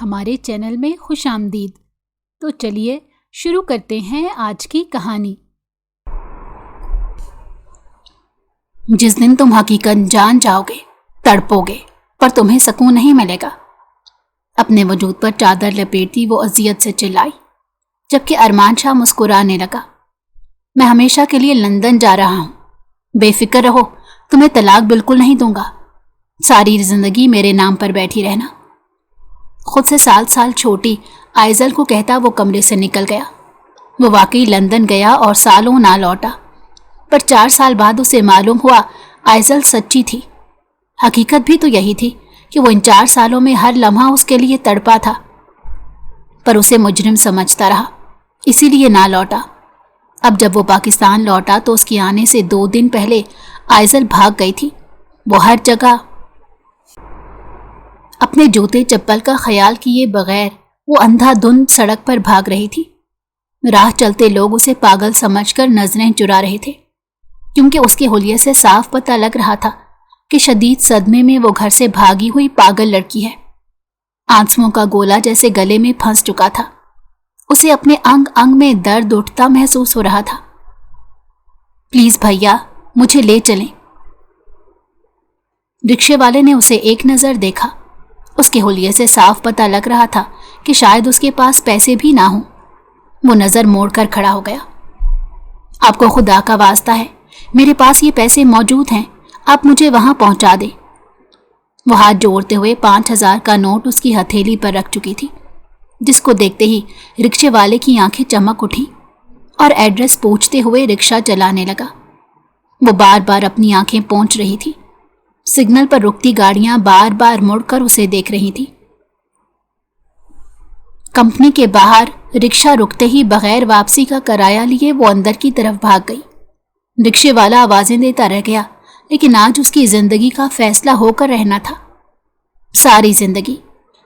ہمارے چینل میں خوش آمدید۔ تو چلیے شروع کرتے ہیں آج کی کہانی۔ جس دن تم حقیقت جان جاؤ گے، تڑپو گے، پر تمہیں سکون نہیں ملے گا۔ اپنے وجود پر چادر لپیٹتی وہ اذیت سے چلائی، جبکہ ارمان شاہ مسکرانے لگا۔ میں ہمیشہ کے لیے لندن جا رہا ہوں، بے فکر رہو، تمہیں طلاق بالکل نہیں دوں گا، ساری زندگی میرے نام پر بیٹھی رہنا۔ خود سے 7 سال چھوٹی آئزل کو کہتا وہ کمرے سے نکل گیا۔ وہ واقعی لندن گیا اور سالوں نہ لوٹا، پر 4 سال بعد اسے معلوم ہوا آئزل سچی تھی۔ حقیقت بھی تو یہی تھی کہ وہ ان 4 سالوں میں ہر لمحہ اس کے لیے تڑپا تھا، پر اسے مجرم سمجھتا رہا، اسی لیے نہ لوٹا۔ اب جب وہ پاکستان لوٹا تو اس کے آنے سے 2 دن پہلے آئزل بھاگ گئی تھی۔ وہ ہر جگہ اپنے جوتے چپل کا خیال کیے بغیر وہ اندھا دھند سڑک پر بھاگ رہی تھی۔ راہ چلتے لوگ اسے پاگل سمجھ کر نظریں چرا رہے تھے، کیونکہ اس کے حلیے سے صاف پتہ لگ رہا تھا کہ شدید صدمے میں وہ گھر سے بھاگی ہوئی پاگل لڑکی ہے۔ آنسوؤں کا گولا جیسے گلے میں پھنس چکا تھا، اسے اپنے انگ انگ میں درد اٹھتا محسوس ہو رہا تھا۔ پلیز بھیا، مجھے لے چلیں۔ رکشے والے نے اسے ایک نظر دیکھا، اس کے حلیے سے صاف پتہ لگ رہا تھا کہ شاید اس کے پاس پیسے بھی نہ ہوں۔ وہ نظر موڑ کر کھڑا ہو گیا۔ آپ کو خدا کا واسطہ ہے، میرے پاس یہ پیسے موجود ہیں، آپ مجھے وہاں پہنچا دیں۔ وہ ہاتھ جوڑتے ہوئے 5000 کا نوٹ اس کی ہتھیلی پر رکھ چکی تھی، جس کو دیکھتے ہی رکشے والے کی آنکھیں چمک اٹھی اور ایڈریس پوچھتے ہوئے رکشہ چلانے لگا۔ وہ بار بار اپنی آنکھیں پونچھ رہی تھی۔ سگنل پر رکتی گاڑیاں بار بار مڑ کر اسے دیکھ رہی تھی۔ کمپنی کے باہر رکشہ رکتے ہی بغیر واپسی کا کرایہ لیے وہ اندر کی طرف بھاگ گئی۔ رکشے والا آوازیں دیتا رہ گیا، لیکن آج اس کی زندگی کا فیصلہ ہو کر رہنا تھا۔ ساری زندگی،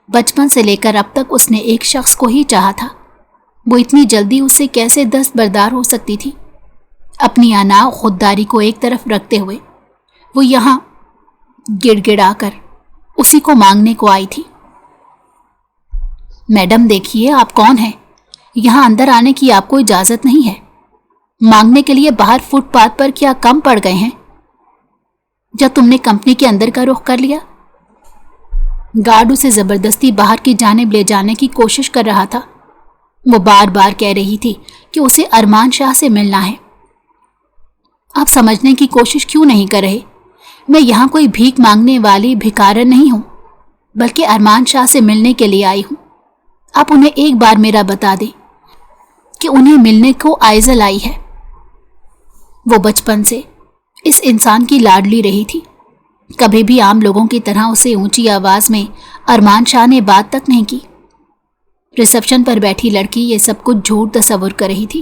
بچپن سے لے کر اب تک اس نے ایک شخص کو ہی چاہا تھا۔ وہ اتنی جلدی اس سے کیسے دستبردار ہو سکتی تھی؟ اپنی انا خودداری کو ایک طرف رکھتے ہوئے وہ یہاں گڑ گڑا کر اسی کو مانگنے کو آئی تھی۔ میڈم دیکھیے، آپ کون ہیں؟ یہاں اندر آنے کی آپ کو اجازت نہیں ہے۔ مانگنے کے لیے باہر فٹ پاتھ پر کیا کم پڑ گئے ہیں؟ جب تم نے کمپنی کے اندر کا رخ کر لیا۔ گارڈ اسے زبردستی باہر کی جانب لے جانے کی کوشش کر رہا تھا۔ وہ بار بار کہہ رہی تھی کہ اسے ارمان شاہ سے ملنا ہے۔ آپ سمجھنے کی کوشش کیوں نہیں کر رہے؟ میں یہاں کوئی بھیک مانگنے والی بھکارن نہیں ہوں، بلکہ ارمان شاہ سے ملنے کے لیے آئی ہوں۔ آپ انہیں ایک بار میرا بتا دیں کہ انہیں ملنے کو آئزل آئی ہے۔ وہ بچپن سے اس انسان کی لاڈلی رہی تھی، کبھی بھی عام لوگوں کی طرح اسے اونچی آواز میں ارمان شاہ نے بات تک نہیں کی۔ ریسپشن پر بیٹھی لڑکی یہ سب کچھ جھوٹ تصور کر رہی تھی،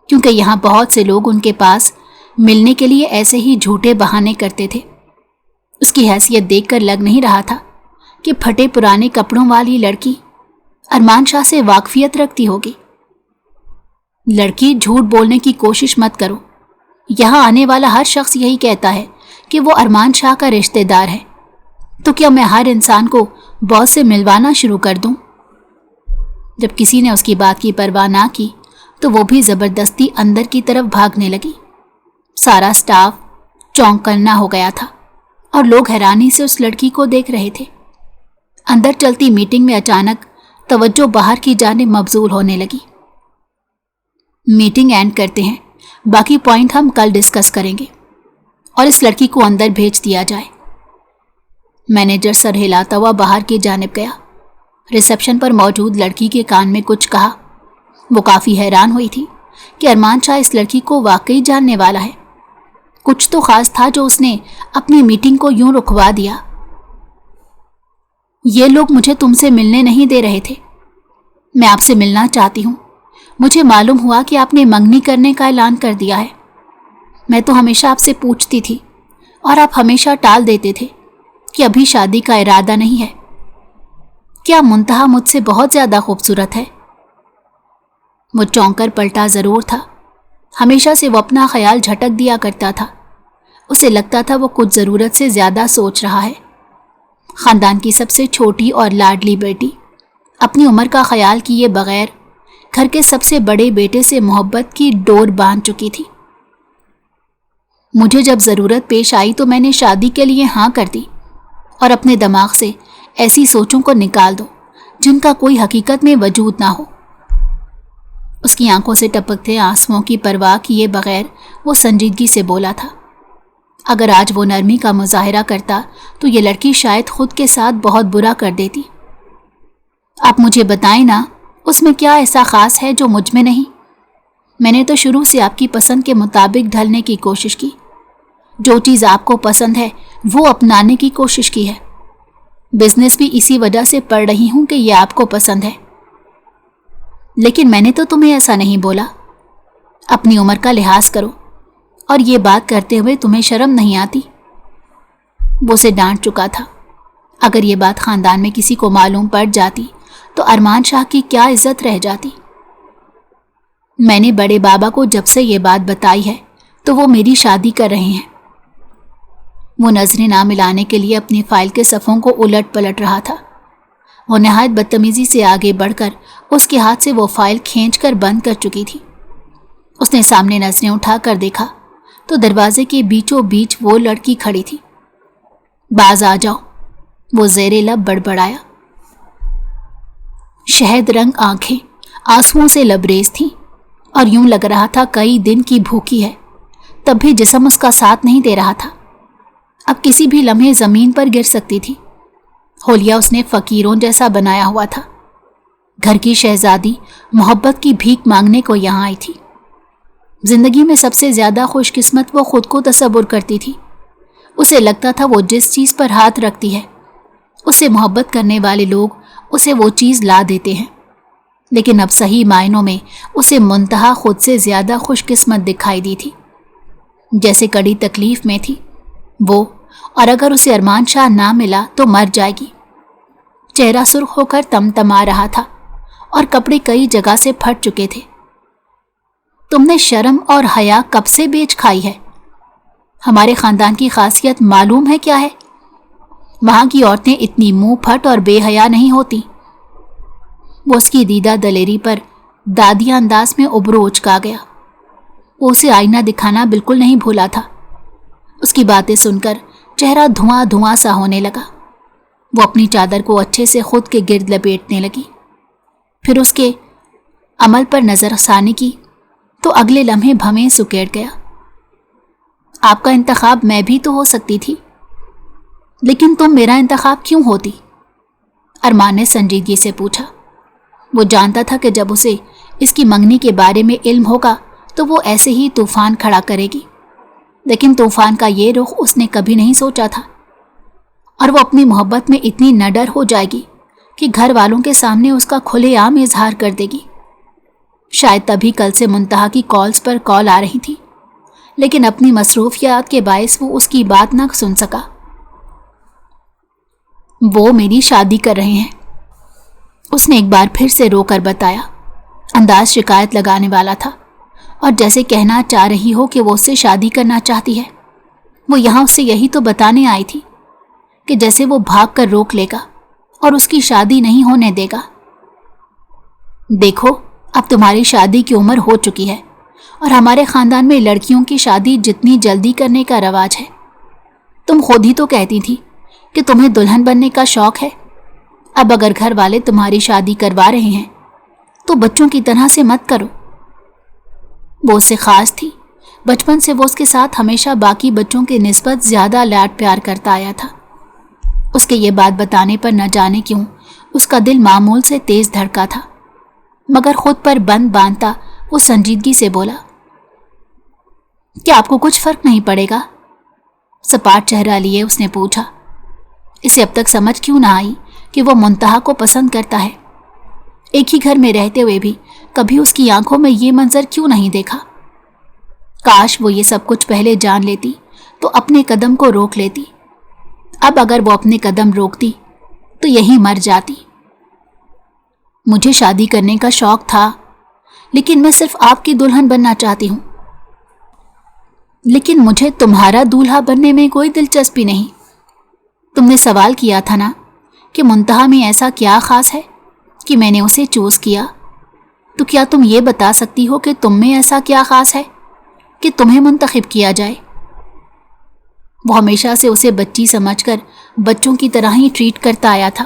کیونکہ یہاں بہت سے لوگ ان کے پاس ملنے کے لیے ایسے ہی جھوٹے بہانے کرتے تھے۔ اس کی حیثیت دیکھ کر لگ نہیں رہا تھا کہ پھٹے پرانے کپڑوں والی لڑکی ارمان شاہ سے واقفیت رکھتی ہوگی۔ لڑکی، جھوٹ بولنے کی کوشش مت کرو، یہاں آنے والا ہر شخص یہی کہتا ہے کہ وہ ارمان شاہ کا رشتہ دار ہے، تو کیا میں ہر انسان کو باس سے ملوانا شروع کر دوں؟ جب کسی نے اس کی بات کی پرواہ نہ کی تو وہ بھی زبردستی اندر کی طرف بھاگنے لگی۔ سارا سٹاف چونک کرنا ہو گیا تھا اور لوگ حیرانی سے اس لڑکی کو دیکھ رہے تھے۔ اندر چلتی میٹنگ میں اچانک توجہ باہر کی جانب مبذول ہونے لگی۔ میٹنگ اینڈ کرتے ہیں، باقی پوائنٹ ہم کل ڈسکس کریں گے، اور اس لڑکی کو اندر بھیج دیا جائے۔ مینیجر سر ہلاتا ہوا باہر کی جانب گیا۔ ریسپشن پر موجود لڑکی کے کان میں کچھ کہا۔ وہ کافی حیران ہوئی تھی کہ ارمان شاہ اس لڑکی کو واقعی جاننے والا ہے۔ کچھ تو خاص تھا جو اس نے اپنی میٹنگ کو یوں رکوا دیا۔ یہ لوگ مجھے تم سے ملنے نہیں دے رہے تھے، میں آپ سے ملنا چاہتی ہوں۔ مجھے معلوم ہوا کہ آپ نے منگنی کرنے کا اعلان کر دیا ہے۔ میں تو ہمیشہ آپ سے پوچھتی تھی اور آپ ہمیشہ ٹال دیتے تھے کہ ابھی شادی کا ارادہ نہیں ہے۔ کیا منتہا مجھ سے بہت زیادہ خوبصورت ہے؟ وہ چونک کر پلٹا ضرور تھا۔ ہمیشہ سے وہ اپنا خیال جھٹک دیا کرتا تھا۔ اسے لگتا تھا وہ کچھ ضرورت سے زیادہ سوچ رہا ہے۔ خاندان کی سب سے چھوٹی اور لاڈلی بیٹی، اپنی عمر کا خیال کیے بغیر گھر کے سب سے بڑے بیٹے سے محبت کی ڈور باندھ چکی تھی۔ مجھے جب ضرورت پیش آئی تو میں نے شادی کے لیے ہاں کر دی اور اپنے دماغ سے ایسی سوچوں کو نکال دو جن کا کوئی حقیقت میں وجود نہ ہو۔ اس کی آنکھوں سے ٹپکتے آنسوؤں کی پرواہ کیے بغیر وہ سنجیدگی سے بولا تھا، اگر آج وہ نرمی کا مظاہرہ کرتا تو یہ لڑکی شاید خود کے ساتھ بہت برا کر دیتی۔ آپ مجھے بتائیں نا، اس میں کیا ایسا خاص ہے جو مجھ میں نہیں؟ میں نے تو شروع سے آپ کی پسند کے مطابق ڈھلنے کی کوشش کی، جو چیز آپ کو پسند ہے وہ اپنانے کی کوشش کی ہے۔ بزنس بھی اسی وجہ سے پڑھ رہی ہوں کہ یہ آپ کو پسند ہے۔ لیکن میں نے تو تمہیں ایسا نہیں بولا۔ اپنی عمر کا لحاظ کرو، اور یہ بات کرتے ہوئے تمہیں شرم نہیں آتی؟ وہ اسے ڈانٹ چکا تھا۔ اگر یہ بات خاندان میں کسی کو معلوم پڑ جاتی تو ارمان شاہ کی کیا عزت رہ جاتی۔ میں نے بڑے بابا کو جب سے یہ بات بتائی ہے تو وہ میری شادی کر رہے ہیں۔ وہ نظریں نہ ملانے کے لیے اپنی فائل کے صفحوں کو الٹ پلٹ رہا تھا۔ وہ نہایت بدتمیزی سے آگے بڑھ کر اس کے ہاتھ سے وہ فائل کھینچ کر بند کر چکی تھی۔ اس نے سامنے نظریں اٹھا کر دیکھا تو دروازے کے بیچوں بیچ وہ لڑکی کھڑی تھی۔ باز آ جاؤ، وہ زیر لب بڑبڑایا۔ شہد رنگ آنکھیں آنسوؤں سے لبریز تھیں اور یوں لگ رہا تھا کئی دن کی بھوکی ہے، تب بھی جسم اس کا ساتھ نہیں دے رہا تھا۔ اب کسی بھی لمحے زمین پر گر سکتی تھی۔ حلیہ اس نے فقیروں جیسا بنایا ہوا تھا۔ گھر کی شہزادی محبت کی بھیک مانگنے کو یہاں آئی تھی۔ زندگی میں سب سے زیادہ خوش قسمت وہ خود کو تصور کرتی تھی۔ اسے لگتا تھا وہ جس چیز پر ہاتھ رکھتی ہے اسے محبت کرنے والے لوگ اسے وہ چیز لا دیتے ہیں، لیکن اب صحیح معنوں میں اسے منتہا خود سے زیادہ خوش قسمت دکھائی دی تھی۔ جیسے کڑی تکلیف میں تھی وہ، اور اگر اسے ارمان شاہ نہ ملا تو مر جائے گی۔ چہرہ سرخ ہو کر تمتما رہا تھا اور کپڑے کئی جگہ سے پھٹ چکے تھے۔ تم نے شرم اور حیا کب سے بیچ کھائی ہے؟ ہمارے خاندان کی خاصیت معلوم ہے کیا ہے؟ وہاں کی عورتیں اتنی منہ پھٹ اور بے حیا نہیں ہوتی۔ وہ اس کی دیدہ دلیری پر دادیا انداز میں ابرو اچکا گیا۔ وہ اسے آئینہ دکھانا بالکل نہیں بھولا تھا۔ اس کی باتیں سن کر چہرہ دھواں دھواں سا ہونے لگا۔ وہ اپنی چادر کو اچھے سے خود کے گرد لپیٹنے لگی، پھر اس کے عمل پر نظر ثانی کی تو اگلے لمحے بھویں سکیڑ گیا۔ آپ کا انتخاب میں بھی تو ہو سکتی تھی، لیکن تم میرا انتخاب کیوں ہوتی؟ ارمان نے سنجیدگی سے پوچھا۔ وہ جانتا تھا کہ جب اسے اس کی منگنی کے بارے میں علم ہوگا تو وہ ایسے ہی طوفان کھڑا کرے گی، لیکن طوفان کا یہ رخ اس نے کبھی نہیں سوچا تھا، اور وہ اپنی محبت میں اتنی نڈر ہو جائے گی کہ گھر والوں کے سامنے اس کا کھلے عام اظہار کر دے گی۔ شاید تبھی کل سے منتہا کی کالز پر کال آ رہی تھی، لیکن اپنی مصروفیات کے باعث وہ اس کی بات نہ سن سکا۔ وہ میری شادی کر رہے ہیں، اس نے ایک بار پھر سے رو کر بتایا۔ انداز شکایت لگانے والا تھا، اور جیسے کہنا چاہ رہی ہو کہ وہ اس سے شادی کرنا چاہتی ہے۔ وہ یہاں اس سے یہی تو بتانے آئی تھی کہ جیسے وہ بھاگ کر روک لے گا اور اس کی شادی نہیں ہونے دے گا۔ دیکھو، اب تمہاری شادی کی عمر ہو چکی ہے، اور ہمارے خاندان میں لڑکیوں کی شادی جتنی جلدی کرنے کا رواج ہے۔ تم خود ہی تو کہتی تھی کہ تمہیں دلہن بننے کا شوق ہے۔ اب اگر گھر والے تمہاری شادی کروا رہے ہیں تو بچوں کی طرح سے مت کرو۔ وہ اس سے خاص تھی، بچپن سے وہ اس کے ساتھ ہمیشہ باقی بچوں کے نسبت زیادہ لاڈ پیار کرتا آیا تھا۔ اس کے یہ بات بتانے پر نہ جانے کیوں اس کا دل معمول سے تیز دھڑکا تھا، مگر خود پر بند باندھتا وہ سنجیدگی سے بولا، کیا آپ کو کچھ فرق نہیں پڑے گا؟ سپاٹ چہرہ لیے اس نے پوچھا۔ اسے اب تک سمجھ کیوں نہ آئی کہ وہ منتہا کو پسند کرتا ہے۔ ایک ہی گھر میں رہتے ہوئے بھی کبھی اس کی آنکھوں میں یہ منظر کیوں نہیں دیکھا؟ کاش وہ یہ سب کچھ پہلے جان لیتی تو اپنے قدم کو روک لیتی۔ اب اگر وہ اپنے قدم روکتی تو یہی مر جاتی۔ مجھے شادی کرنے کا شوق تھا، لیکن میں صرف آپ کی دلہن بننا چاہتی ہوں۔ لیکن مجھے تمہارا دولہا بننے میں کوئی دلچسپی نہیں۔ تم نے سوال کیا تھا نا کہ منتہا میں ایسا کیا خاص ہے کہ میں نے اسے چوز کیا، تو کیا تم یہ بتا سکتی ہو کہ تم میں ایسا کیا خاص ہے کہ تمہیں منتخب کیا جائے؟ وہ ہمیشہ سے اسے بچی سمجھ کر بچوں کی طرح ہی ٹریٹ کرتا آیا تھا،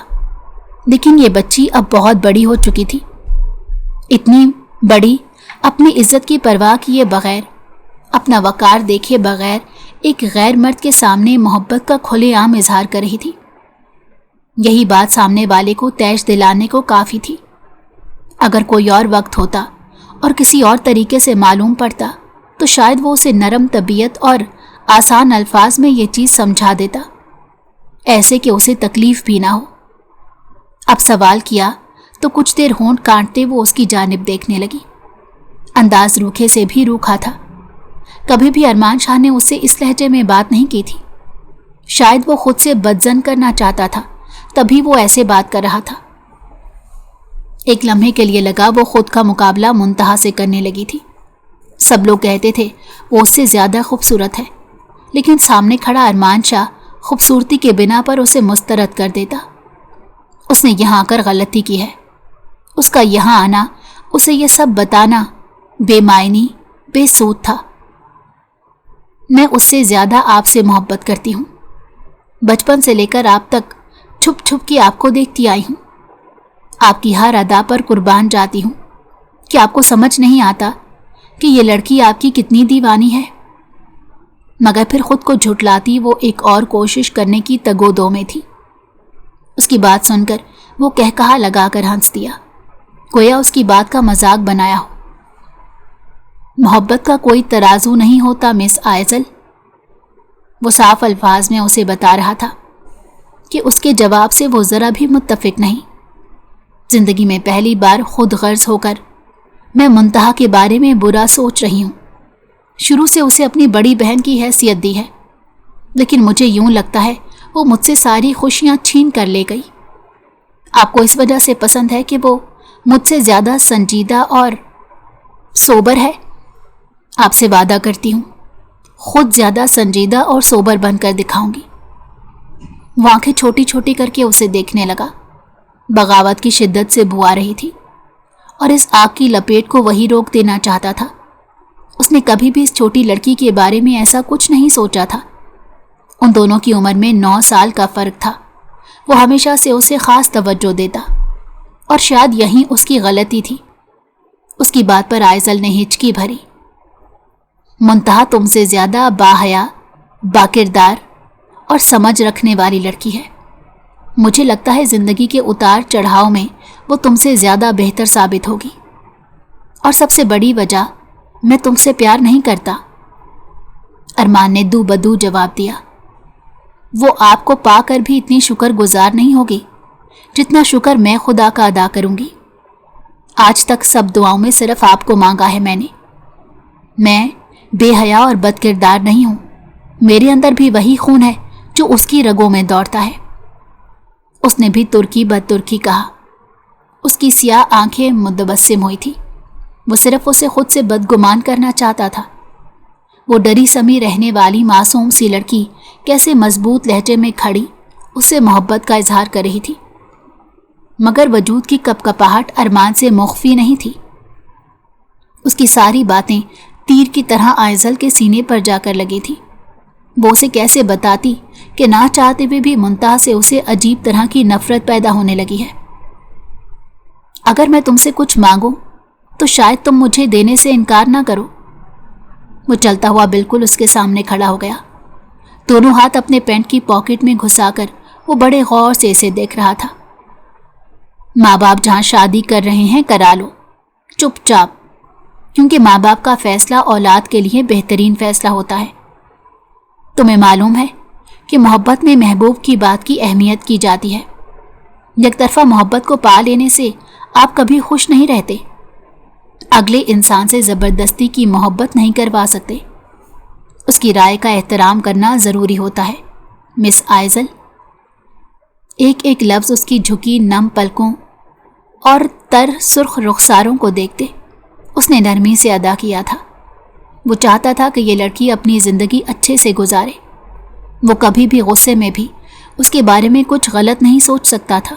لیکن یہ بچی اب بہت بڑی ہو چکی تھی، اتنی بڑی اپنی عزت کی پرواہ کیے بغیر، اپنا وقار دیکھے بغیر ایک غیر مرد کے سامنے محبت کا کھلے عام اظہار کر رہی تھی۔ یہی بات سامنے والے کو تیش دلانے کو کافی تھی۔ اگر کوئی اور وقت ہوتا اور کسی اور طریقے سے معلوم پڑتا تو شاید وہ اسے نرم طبیعت اور آسان الفاظ میں یہ چیز سمجھا دیتا، ایسے کہ اسے تکلیف بھی نہ ہو۔ اب سوال کیا تو کچھ دیر ہونٹ کانٹتے وہ اس کی جانب دیکھنے لگی۔ انداز روکھے سے بھی روکھا تھا۔ کبھی بھی ارمان شاہ نے اس سے اس لہجے میں بات نہیں کی تھی۔ شاید وہ خود سے بدظن کرنا چاہتا تھا، تبھی وہ ایسے بات کر رہا تھا۔ ایک لمحے کے لیے لگا وہ خود کا مقابلہ منتہا سے کرنے لگی تھی۔ سب لوگ کہتے تھے وہ اس سے زیادہ خوبصورت ہے، لیکن سامنے کھڑا ارمان شاہ خوبصورتی کے بنا پر اسے مسترد کر دیتا۔ اس نے یہاں آ کر غلطی کی ہے۔ اس کا یہاں آنا، اسے یہ سب بتانا بے معنی، بے سود تھا۔ میں اس سے زیادہ آپ سے محبت کرتی ہوں۔ بچپن سے لے کر آپ تک چھپ چھپ کے آپ کو دیکھتی آئی ہوں۔ آپ کی ہر ادا پر قربان جاتی ہوں کہ آپ کو سمجھ نہیں آتا کہ یہ لڑکی آپ کی کتنی دیوانی ہے۔ مگر پھر خود کو جھٹلاتی وہ ایک اور کوشش کرنے کی تگو دو میں تھی۔ اس کی بات سن کر وہ کہکہا لگا کر ہنس دیا، گویا اس کی بات کا مذاق بنایا ہو۔ محبت کا کوئی ترازو نہیں ہوتا مس آئزل، وہ صاف الفاظ میں اسے بتا رہا تھا کہ اس کے جواب سے وہ ذرا بھی متفق نہیں۔ زندگی میں پہلی بار خود غرض ہو کر میں منتہا کے بارے میں برا سوچ رہی ہوں۔ شروع سے اسے اپنی بڑی بہن کی حیثیت دی ہے، لیکن مجھے یوں لگتا ہے وہ مجھ سے ساری خوشیاں چھین کر لے گئی۔ آپ کو اس وجہ سے پسند ہے کہ وہ مجھ سے زیادہ سنجیدہ اور سوبر ہے؟ آپ سے وعدہ کرتی ہوں خود زیادہ سنجیدہ اور سوبر بن کر دکھاؤں گی۔ وہ آنکھیں چھوٹی چھوٹی کر کے اسے دیکھنے لگا۔ بغاوت کی شدت سے بو آ رہی تھی اور اس آگ کی لپیٹ کو وہی روک دینا چاہتا تھا۔ اس نے کبھی بھی اس چھوٹی لڑکی کے بارے میں ایسا کچھ نہیں سوچا تھا۔ ان دونوں کی عمر میں 9 سال کا فرق تھا۔ وہ ہمیشہ سے اسے خاص توجہ دیتا اور شاید یہی اس کی غلطی تھی۔ اس کی بات پر آئزل نے ہچکی بھری۔ منتہا تم سے زیادہ باحیا، باکردار اور سمجھ رکھنے والی لڑکی ہے۔ مجھے لگتا ہے زندگی کے اتار چڑھاؤ میں وہ تم سے زیادہ بہتر ثابت ہوگی، اور سب سے بڑی وجہ میں تم سے پیار نہیں کرتا۔ ارمان نے دو بدو جواب دیا۔ وہ آپ کو پا کر بھی اتنی شکر گزار نہیں ہوگی جتنا شکر میں خدا کا ادا کروں گی۔ آج تک سب دعاؤں میں صرف آپ کو مانگا ہے میں نے۔ میں بے حیا اور بد کردار نہیں ہوں، میرے اندر بھی وہی خون ہے جو اس کی رگوں میں دوڑتا ہے۔ اس نے بھی ترکی بد ترکی کہا۔ اس کی سیاہ آنکھیں متبسم ہوئی تھی۔ وہ صرف اسے خود سے بدگمان کرنا چاہتا تھا۔ وہ ڈری سمی رہنے والی معصوم سی لڑکی کیسے مضبوط لہجے میں کھڑی اس سے محبت کا اظہار کر رہی تھی، مگر وجود کی کپ کپاہٹ ارمان سے مخفی نہیں تھی۔ اس کی ساری باتیں تیر کی طرح آئزل کے سینے پر جا کر لگی تھی۔ وہ اسے کیسے بتاتی کہ نہ چاہتے ہوئے بھی منتہا سے اسے عجیب طرح کی نفرت پیدا ہونے لگی ہے۔ اگر میں تم سے کچھ مانگوں تو شاید تم مجھے دینے سے انکار نہ کرو۔ وہ چلتا ہوا بالکل اس کے سامنے کھڑا ہو گیا۔ دونوں ہاتھ اپنے پینٹ کی پاکٹ میں گھسا کر وہ بڑے غور سے اسے دیکھ رہا تھا۔ ماں باپ جہاں شادی کر رہے ہیں کرا لو، چپ چاپ، کیونکہ ماں باپ کا فیصلہ اولاد کے لیے بہترین فیصلہ ہوتا ہے۔ تمہیں معلوم ہے کہ محبت میں محبوب کی بات کی اہمیت کی جاتی ہے۔ یک طرفہ محبت کو پا لینے سے آپ کبھی خوش نہیں رہتے۔ اگلے انسان سے زبردستی کی محبت نہیں کروا سکتے۔ اس کی رائے کا احترام کرنا ضروری ہوتا ہے مس آئزل۔ ایک ایک لفظ اس کی جھکی نم پلکوں اور تر سرخ رخساروں کو دیکھتے اس نے نرمی سے ادا کیا تھا۔ وہ چاہتا تھا کہ یہ لڑکی اپنی زندگی اچھے سے گزارے۔ وہ کبھی بھی غصے میں بھی اس کے بارے میں کچھ غلط نہیں سوچ سکتا تھا۔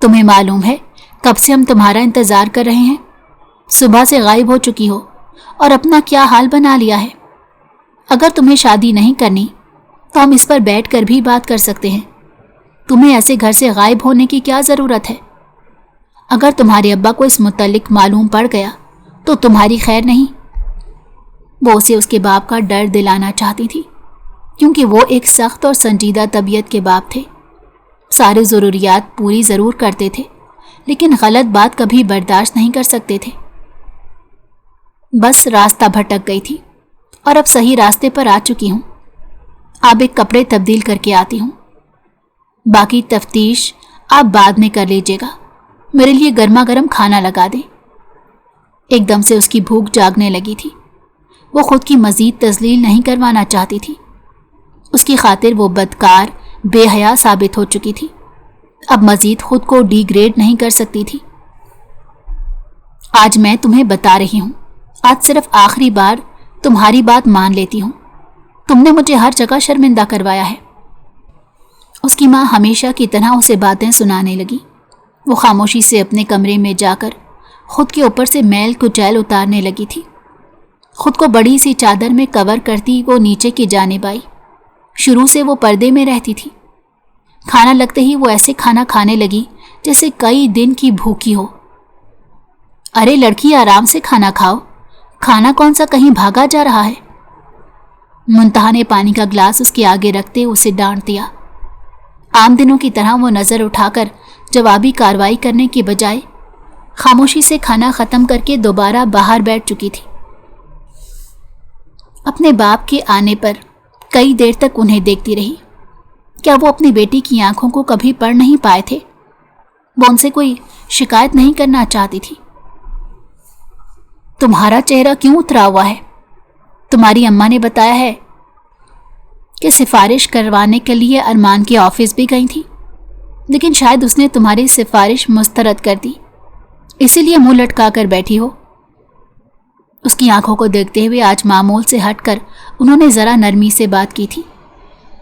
تمہیں معلوم ہے کب سے ہم تمہارا انتظار کر رہے ہیں؟ صبح سے غائب ہو چکی ہو اور اپنا کیا حال بنا لیا ہے۔ اگر تمہیں شادی نہیں کرنی تو ہم اس پر بیٹھ کر بھی بات کر سکتے ہیں۔ تمہیں ایسے گھر سے غائب ہونے کی کیا ضرورت ہے؟ اگر تمہارے ابا کو اس متعلق معلوم پڑ گیا تو تمہاری خیر نہیں۔ وہ اسے اس کے باپ کا ڈر دلانا چاہتی تھی، کیونکہ وہ ایک سخت اور سنجیدہ طبیعت کے باپ تھے۔ سارے ضروریات پوری ضرور کرتے تھے، لیکن غلط بات کبھی برداشت نہیں کر سکتے تھے۔ بس راستہ بھٹک گئی تھی اور اب صحیح راستے پر آ چکی ہوں۔ آپ ایک کپڑے تبدیل کر کے آتی ہوں، باقی تفتیش آپ بعد میں کر لیجیے گا۔ میرے لیے گرما گرم کھانا لگا دیں۔ ایک دم سے اس کی بھوک جاگنے لگی تھی۔ وہ خود کی مزید تذلیل نہیں کروانا چاہتی تھی۔ اس کی خاطر وہ بدکار، بے حیا ثابت ہو چکی تھی۔ اب مزید خود کو ڈی گریڈ نہیں کر سکتی تھی۔ آج میں تمہیں بتا رہی ہوں، آج صرف آخری بار تمہاری بات مان لیتی ہوں۔ تم نے مجھے ہر جگہ شرمندہ کروایا ہے۔ اس کی ماں ہمیشہ کی طرح اسے باتیں سنانے لگی۔ وہ خاموشی سے اپنے کمرے میں جا کر خود کے اوپر سے میل کچیل اتارنے لگی تھی۔ خود کو بڑی سی چادر میں کور کرتی وہ نیچے کی جانب آئی۔ شروع سے وہ پردے میں رہتی تھی۔ کھانا لگتے ہی وہ ایسے کھانا کھانے لگی جیسے کئی دن کی بھوکی ہو۔ ارے لڑکی، آرام سے کھانا کھاؤ، کھانا کون سا کہیں بھاگا جا رہا ہے؟ منتہا نے پانی کا گلاس اس کے آگے رکھتے اسے ڈانٹ دیا۔ عام دنوں کی طرح وہ نظر اٹھا کر جوابی کارروائی کرنے کی بجائے خاموشی سے کھانا ختم کر کے دوبارہ باہر بیٹھ چکی تھی۔ اپنے باپ کے آنے پر کئی دیر تک انہیں دیکھتی رہی۔ کیا وہ اپنی بیٹی کی آنکھوں کو کبھی پڑھ نہیں پائے تھے؟ وہ ان سے کوئی شکایت نہیں کرنا چاہتی تھی۔ تمہارا چہرہ کیوں اترا ہوا ہے؟ تمہاری اماں نے بتایا ہے کہ سفارش کروانے کے لیے ارمان کے آفس بھی گئی تھی، لیکن شاید اس نے تمہاری سفارش مسترد کر دی، اسی لیے منہ لٹکا کر بیٹھی ہو۔ اس کی آنکھوں کو دیکھتے ہوئے آج معمول سے ہٹ کر انہوں نے ذرا نرمی سے بات کی تھی،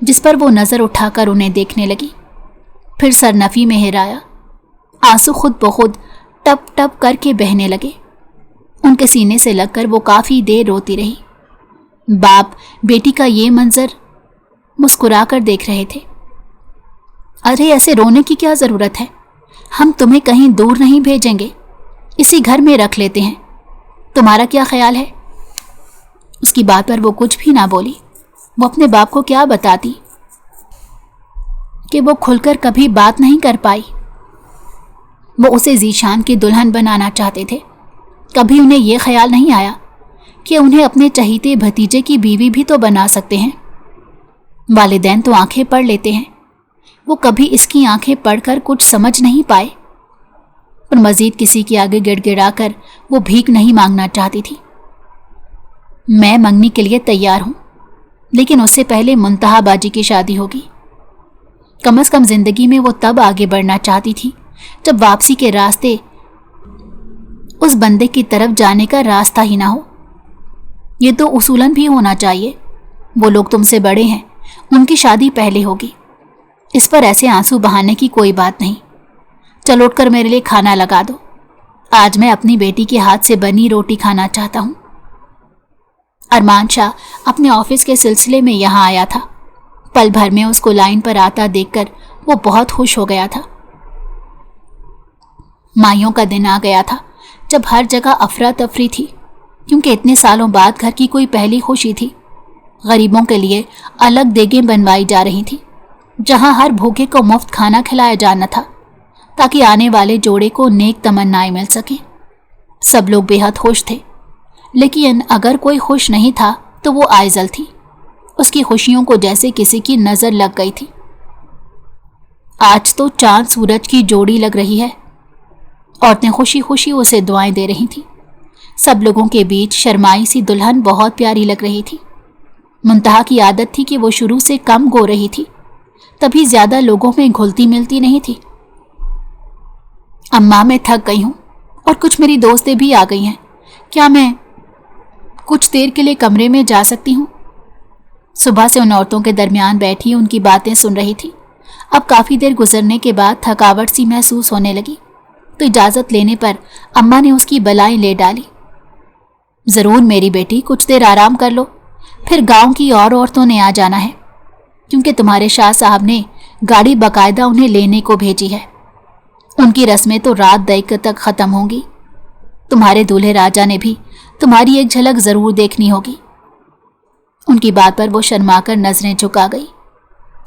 جس پر وہ نظر اٹھا کر انہیں دیکھنے لگی، پھر سرنفی میں ہرایا۔ آنسو خود بخود ٹپ ٹپ کر کے بہنے لگے۔ ان کے سینے سے لگ کر وہ کافی دیر روتی رہی۔ باپ بیٹی کا یہ منظر مسکرا کر دیکھ رہے تھے۔ ارے ایسے رونے کی کیا ضرورت ہے؟ ہم تمہیں کہیں دور نہیں بھیجیں گے، اسی گھر میں رکھ لیتے ہیں۔ تمہارا کیا خیال ہے؟ اس کی بات پر وہ کچھ بھی نہ بولی۔ وہ اپنے باپ کو کیا بتاتی کہ وہ کھل کر کبھی بات نہیں کر پائی۔ وہ اسے ذیشان کی دلہن بنانا چاہتے تھے۔ کبھی انہیں یہ خیال نہیں آیا کہ انہیں اپنے چہیتے بھتیجے کی بیوی بھی تو بنا سکتے ہیں۔ والدین تو آنکھیں پڑھ لیتے ہیں، وہ کبھی اس کی آنکھیں پڑھ کر کچھ سمجھ نہیں پائے۔ اور مزید کسی کے آگے گڑ گڑا کر وہ بھیک نہیں مانگنا چاہتی تھی۔ میں منگنی کے لیے تیار ہوں، لیکن اس سے پہلے منتہا باجی کی شادی ہوگی۔ کم از کم زندگی میں وہ تب آگے بڑھنا چاہتی تھی جب واپسی کے راستے اس بندے کی طرف جانے کا راستہ ہی نہ ہو۔ یہ تو اصولاً بھی ہونا چاہیے۔ وہ لوگ تم سے بڑے ہیں، ان کی شادی پہلے ہوگی، اس پر ایسے آنسو بہانے کی کوئی بات نہیں۔ چل اٹھ کر میرے لیے کھانا لگا دو، آج میں اپنی بیٹی کے ہاتھ سے بنی روٹی کھانا چاہتا ہوں۔ ارمان شاہ اپنے آفس کے سلسلے میں یہاں آیا تھا۔ پل بھر میں اس کو لائن پر آتا دیکھ کر وہ بہت خوش ہو گیا تھا۔ مائیوں کا دن آ گیا تھا جب ہر جگہ افراتفری تھی، کیونکہ اتنے سالوں بعد گھر کی کوئی پہلی خوشی تھی۔ غریبوں کے لیے الگ دیگیں بنوائی جا رہی تھی، جہاں ہر بھوکے کو مفت کھانا کھلایا جانا تھا، تاکہ آنے والے جوڑے کو نیک تمنائیں مل سکیں۔ سب لوگ بے حد خوش تھے، لیکن اگر کوئی خوش نہیں تھا تو وہ آئزل تھی۔ اس کی خوشیوں کو جیسے کسی کی نظر لگ گئی تھی۔ آج تو چاند سورج کی جوڑی لگ رہی ہے۔ عورتیں خوشی خوشی اسے دعائیں دے رہی تھیں۔ سب لوگوں کے بیچ شرمائی سی دلہن بہت پیاری لگ رہی تھی۔ منتہا کی عادت تھی کہ وہ شروع سے کم گو رہی تھی، تبھی زیادہ لوگوں میں گھلتی ملتی نہیں تھی۔ اماں میں تھک گئی ہوں اور کچھ میری دوستیں بھی آ گئی ہیں، کیا میں کچھ دیر کے لیے کمرے میں جا سکتی ہوں؟ صبح سے ان عورتوں کے درمیان بیٹھی ان کی باتیں سن رہی تھی۔ اب کافی دیر گزرنے کے بعد تھکاوٹ سی محسوس ہونے لگی تو اجازت لینے پر اماں نے اس کی بلائیں لے ڈالی۔ ضرور میری بیٹی، کچھ دیر آرام کر لو، پھر گاؤں کی اور عورتوں نے آ جانا ہے، کیونکہ تمہارے شاہ صاحب نے گاڑی باقاعدہ انہیں لینے کو بھیجی ہے۔ ان کی رسمیں تو رات دیکھ تک ختم ہوں گی۔ تمہارے دولہے راجا نے بھی تمہاری ایک جھلک ضرور دیکھنی ہوگی۔ ان کی بات پر وہ شرما کر نظریں جھکا گئی،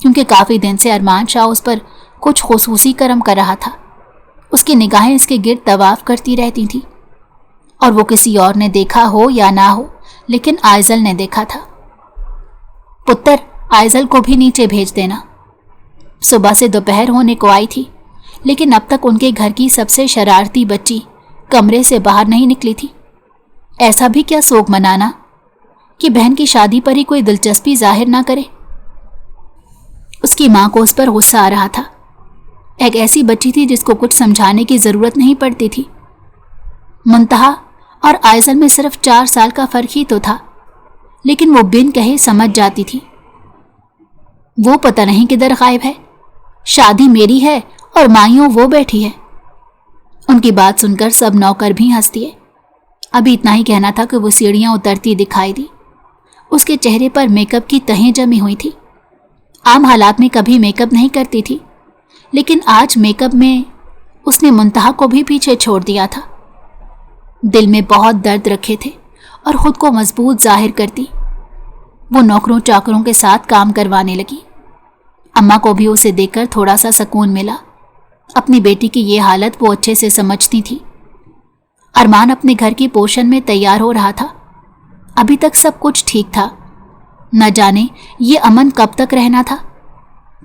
کیونکہ کافی دن سے ارمان شاہ اس پر کچھ خصوصی کرم کر رہا تھا۔ اس کی نگاہیں اس کے گرد طواف کرتی رہتی تھیں، اور وہ کسی اور نے دیکھا ہو یا نہ ہو، لیکن آئزل نے دیکھا تھا۔ پتر، آئزل کو بھی نیچے بھیج دینا۔ صبح سے دوپہر ہونے کو آئی تھی، لیکن اب تک ان کے گھر کی سب سے شرارتی بچی کمرے سے باہر نہیں نکلی تھی۔ ایسا بھی کیا سوگ منانا کہ بہن کی شادی پر ہی کوئی دلچسپی ظاہر نہ کرے۔ اس کی ماں کو اس پر غصہ آ رہا تھا۔ ایک ایسی بچی تھی جس کو کچھ سمجھانے کی ضرورت نہیں پڑتی تھی۔ منتہا اور آئزل میں صرف 4 سال کا فرق ہی تو تھا، لیکن وہ بن کہے سمجھ جاتی تھی۔ وہ پتہ نہیں کدھر غائب ہے۔ شادی میری ہے اور مائیوں وہ بیٹھی ہے۔ ان کی بات سن کر سب نوکر بھی ہنس دیے۔ ابھی اتنا ہی کہنا تھا کہ وہ سیڑھیاں اترتی دکھائی دی۔ اس کے چہرے پر میک اپ کی تہیں جمی ہوئی تھی۔ عام حالات میں کبھی میک اپ نہیں کرتی تھی، لیکن آج میک اپ میں اس نے منتہا کو بھی پیچھے چھوڑ دیا تھا۔ دل میں بہت درد رکھے تھے اور خود کو مضبوط ظاہر کرتی وہ نوکروں چاکروں کے ساتھ کام کروانے لگی۔ اماں کو بھی اسے دیکھ کر تھوڑا سا سکون ملا۔ اپنی بیٹی کی یہ حالت وہ اچھے سے سمجھتی تھی۔ ارمان اپنے گھر کی پوشن میں تیار ہو رہا تھا۔ ابھی تک سب کچھ ٹھیک تھا، نہ جانے یہ امن کب تک رہنا تھا۔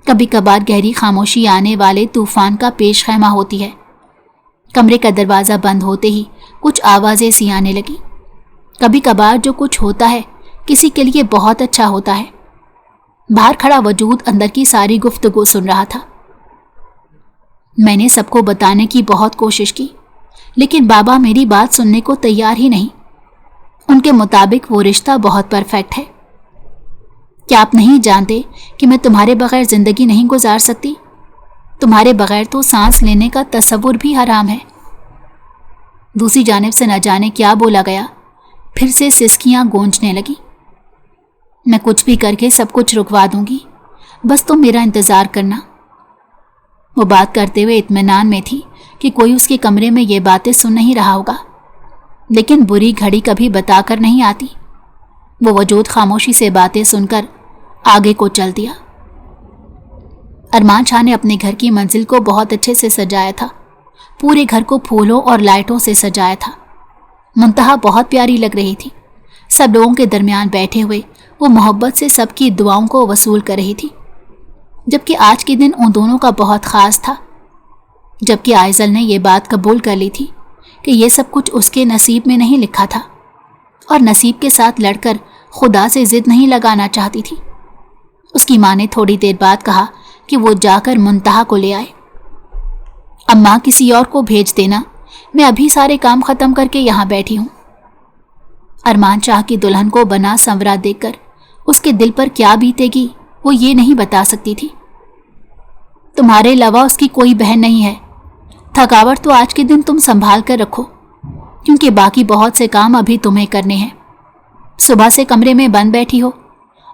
کبھی کبھار گہری خاموشی آنے والے طوفان کا پیش خیمہ ہوتی ہے۔ کمرے کا دروازہ بند ہوتے ہی کچھ آوازیں سی آنے لگی۔ کبھی کبھار جو کچھ ہوتا ہے کسی کے لیے بہت اچھا ہوتا ہے۔ باہر کھڑا وجود اندر کی ساری گفتگو سن رہا تھا۔ میں نے سب کو بتانے کی بہت کوشش کی، لیکن بابا میری بات سننے کو تیار ہی نہیں۔ ان کے مطابق وہ رشتہ بہت پرفیکٹ ہے۔ کیا آپ نہیں جانتے کہ میں تمہارے بغیر زندگی نہیں گزار سکتی؟ تمہارے بغیر تو سانس لینے کا تصور بھی حرام ہے۔ دوسری جانب سے نہ جانے کیا بولا گیا، پھر سے سسکیاں گونجنے لگی۔ میں کچھ بھی کر کے سب کچھ رکوا دوں گی، بس تم میرا انتظار کرنا۔ وہ بات کرتے ہوئے اطمینان میں تھی کہ کوئی اس کے کمرے میں یہ باتیں سن نہیں رہا ہوگا، لیکن بری گھڑی کبھی بتا کر نہیں آتی۔ وہ وجود خاموشی سے باتیں سن کر آگے کو چل دیا۔ ارمان شاہ نے اپنے گھر کی منزل کو بہت اچھے سے سجایا تھا۔ پورے گھر کو پھولوں اور لائٹوں سے سجایا تھا۔ منتہا بہت پیاری لگ رہی تھی۔ سب لوگوں کے درمیان بیٹھے ہوئے وہ محبت سے سب کی دعاؤں کو وصول کر رہی تھی، جبکہ آج کے دن ان دونوں کا بہت خاص تھا۔ جبکہ آئزل نے یہ بات قبول کر لی تھی کہ یہ سب کچھ اس کے نصیب میں نہیں لکھا تھا، اور نصیب کے ساتھ لڑ کر خدا سے ضد نہیں لگانا چاہتی تھی۔ اس کی ماں نے تھوڑی دیر بعد کہا کہ وہ جا کر منتہا کو لے آئے۔ اماں کسی اور کو بھیج دینا، میں ابھی سارے کام ختم کر کے یہاں بیٹھی ہوں۔ ارمان شاہ کی دلہن کو بنا سنورا دیکھ کر اس کے دل پر کیا بیتے گی وہ یہ نہیں بتا سکتی تھی۔ تمہارے علاوہ اس کی کوئی بہن نہیں ہے۔ تھکاوٹ تو آج کے دن تم سنبھال کر رکھو، کیونکہ باقی بہت سے کام ابھی تمہیں کرنے ہیں۔ صبح سے کمرے میں بند بیٹھی ہو،